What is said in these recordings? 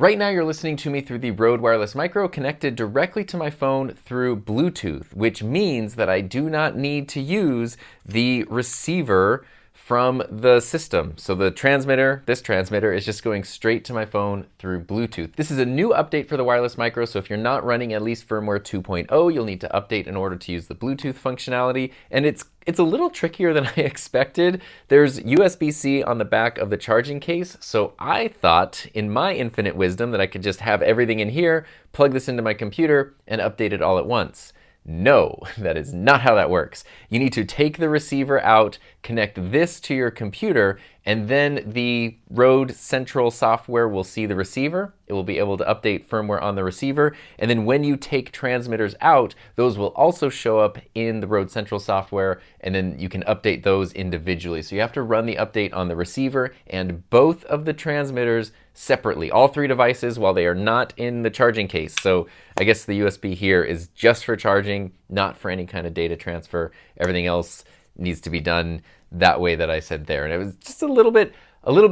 Right now you're listening to me through the Rode Wireless Micro connected directly to my phone through Bluetooth, which means that I do not need to use the receiver from the system. So the transmitter, this transmitter, is just going straight to my phone through Bluetooth. This is a new update for the Wireless Micro, so if you're not running at least firmware 2.0, you'll need to update in order to use the Bluetooth functionality, and it's a little trickier than I expected. There's USB-C on the back of the charging case, so I thought, in my infinite wisdom, that I could just have everything in here, plug this into my computer, and update it all at once. No, that is not how that works. You need to take the receiver out, connect this to your computer, and then the Rode Central software will see the receiver. It will be able to update firmware on the receiver. And then when you take transmitters out, those will also show up in the Rode Central software, and then you can update those individually. So you have to run the update on the receiver and both of the transmitters separately, all three devices, while they are not in the charging case. So I guess the USB here is just for charging, not for any kind of data transfer. Everything else needs to be done that way that I said there. And it was just a little bit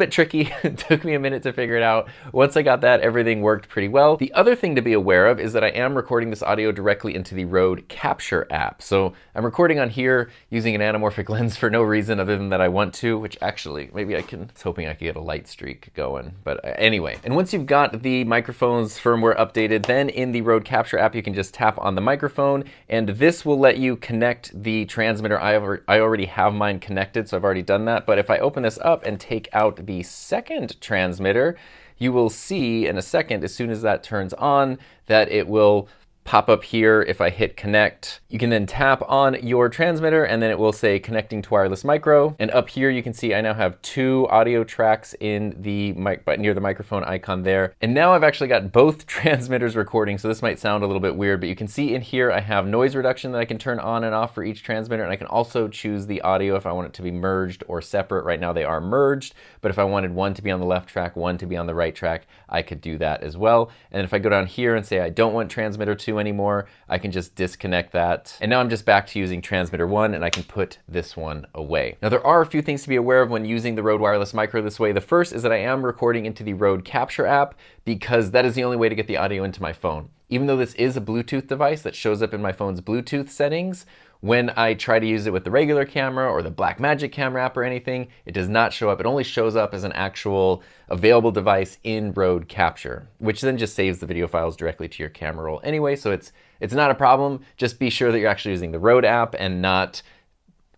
tricky. It took me a minute to figure it out. Once I got that, everything worked pretty well. The other thing to be aware of is that I am recording this audio directly into the Rode Capture app. So I'm recording on here using an anamorphic lens for no reason other than that I want to, which actually, maybe I was hoping I could get a light streak going. But anyway, and once you've got the microphone's firmware updated, then in the Rode Capture app, you can just tap on the microphone, and this will let you connect the transmitter. I already have mine connected, so I've already done that. But if I open this up and take out the second transmitter, you will see in a second, as soon as that turns on, that it will pop up here. If I hit connect, you can then tap on your transmitter and then it will say connecting to wireless micro. And up here you can see I now have two audio tracks in the mic, near the microphone icon there. And now I've actually got both transmitters recording, so this might sound a little bit weird, but you can see in here I have noise reduction that I can turn on and off for each transmitter, and I can also choose the audio if I want it to be merged or separate. Right now they are merged, but if I wanted one to be on the left track, one to be on the right track, I could do that as well. And if I go down here and say I don't want transmitter 2 anymore, I can just disconnect that. And now I'm just back to using transmitter 1, and I can put this one away. Now there are a few things to be aware of when using the Rode Wireless Micro this way. The first is that I am recording into the Rode Capture app because that is the only way to get the audio into my phone. Even though this is a Bluetooth device that shows up in my phone's Bluetooth settings, when I try to use it with the regular camera or the Blackmagic camera app or anything, it does not show up. It only shows up as an actual available device in Rode Capture, which then just saves the video files directly to your camera roll anyway, so it's not a problem. Just be sure that you're actually using the Rode app and not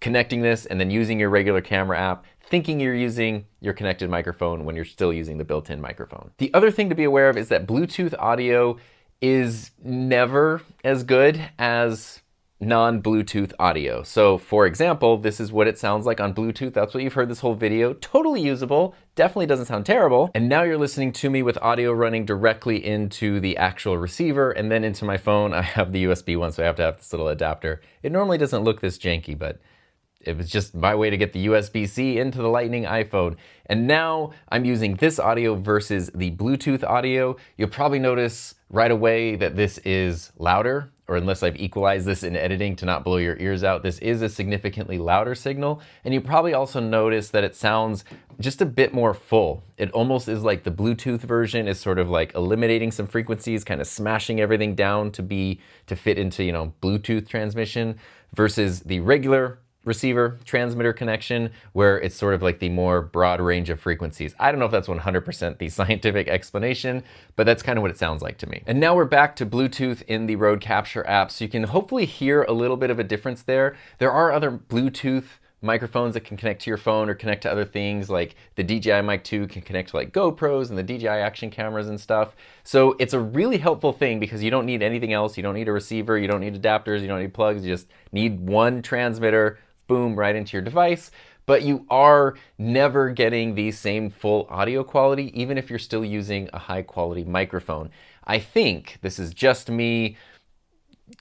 connecting this and then using your regular camera app, thinking you're using your connected microphone when you're still using the built-in microphone. The other thing to be aware of is that Bluetooth audio is never as good as non-Bluetooth audio. So for example, this is what it sounds like on Bluetooth. That's what you've heard this whole video. Totally usable, definitely doesn't sound terrible. And now you're listening to me with audio running directly into the actual receiver and then into my phone. I have the USB one, so I have to have this little adapter. It normally doesn't look this janky, but it was just my way to get the USB-C into the Lightning iPhone. And now I'm using this audio versus the Bluetooth audio. You'll probably notice right away that this is louder, or unless I've equalized this in editing to not blow your ears out, this is a significantly louder signal. And you probably also notice that it sounds just a bit more full. It almost is like the Bluetooth version is sort of like eliminating some frequencies, kind of smashing everything down to fit into, Bluetooth transmission, versus the regular receiver transmitter connection where it's sort of like the more broad range of frequencies. I don't know if that's 100% the scientific explanation, but that's kind of what it sounds like to me. And now we're back to Bluetooth in the Rode Capture app, so you can hopefully hear a little bit of a difference there. There are other Bluetooth microphones that can connect to your phone or connect to other things, like the DJI Mic 2 can connect to like GoPros and the DJI action cameras and stuff. So it's a really helpful thing because you don't need anything else. You don't need a receiver, you don't need adapters, you don't need plugs, you just need one transmitter, boom, right into your device. But you are never getting the same full audio quality, even if you're still using a high quality microphone. I think this is just me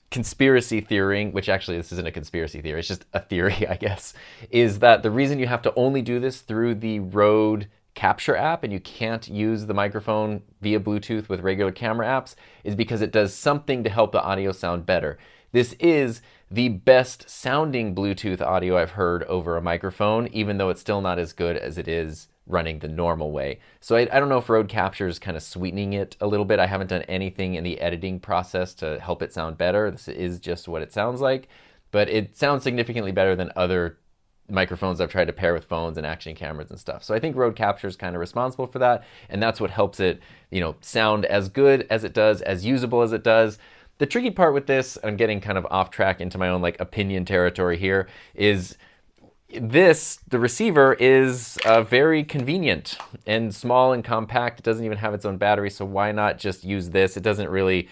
conspiracy theorying, which actually this isn't a conspiracy theory, it's just a theory, I guess, is that the reason you have to only do this through the Rode Capture app and you can't use the microphone via Bluetooth with regular camera apps is because it does something to help the audio sound better. This is the best sounding Bluetooth audio I've heard over a microphone, even though it's still not as good as it is running the normal way. So I don't know if Road Capture is kind of sweetening it a little bit. I haven't done anything in the editing process to help it sound better. This is just what it sounds like, but it sounds significantly better than other microphones I've tried to pair with phones and action cameras and stuff. So I think Road Capture is kind of responsible for that, and that's what helps it, sound as good as it does, as usable as it does. The tricky part with this, I'm getting kind of off track into my own opinion territory here, is the receiver is very convenient and small and compact. It doesn't even have its own battery, so why not just use this? It doesn't really,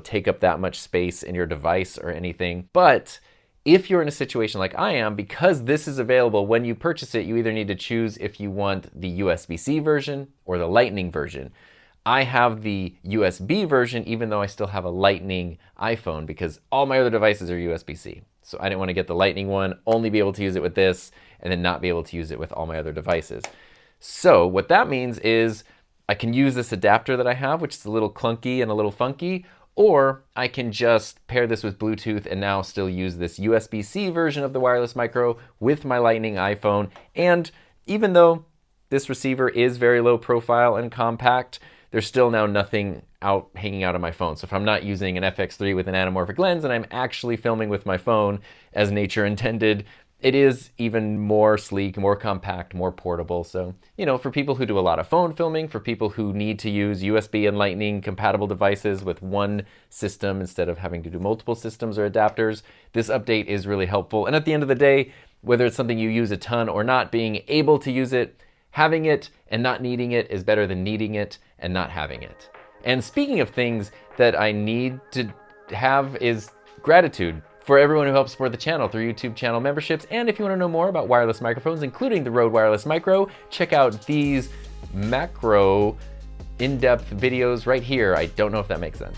take up that much space in your device or anything. But if you're in a situation like I am, because this is available when you purchase it, you either need to choose if you want the USB-C version or the Lightning version. I have the USB version, even though I still have a Lightning iPhone, because all my other devices are USB-C. So I didn't want to get the Lightning one, only be able to use it with this, and then not be able to use it with all my other devices. So what that means is I can use this adapter that I have, which is a little clunky and a little funky, or I can just pair this with Bluetooth and now still use this USB-C version of the wireless micro with my Lightning iPhone. And even though this receiver is very low profile and compact, there's still now nothing hanging out of my phone. So if I'm not using an FX3 with an anamorphic lens and I'm actually filming with my phone as nature intended, it is even more sleek, more compact, more portable. So, for people who do a lot of phone filming, for people who need to use USB and Lightning compatible devices with one system instead of having to do multiple systems or adapters, this update is really helpful. And at the end of the day, whether it's something you use a ton or not, being able to use it, having it and not needing it is better than needing it and not having it. And speaking of things that I need to have, is gratitude for everyone who helps support the channel through YouTube channel memberships. And if you want to know more about wireless microphones, including the Rode Wireless Micro, check out these macro in-depth videos right here. I don't know if that makes sense.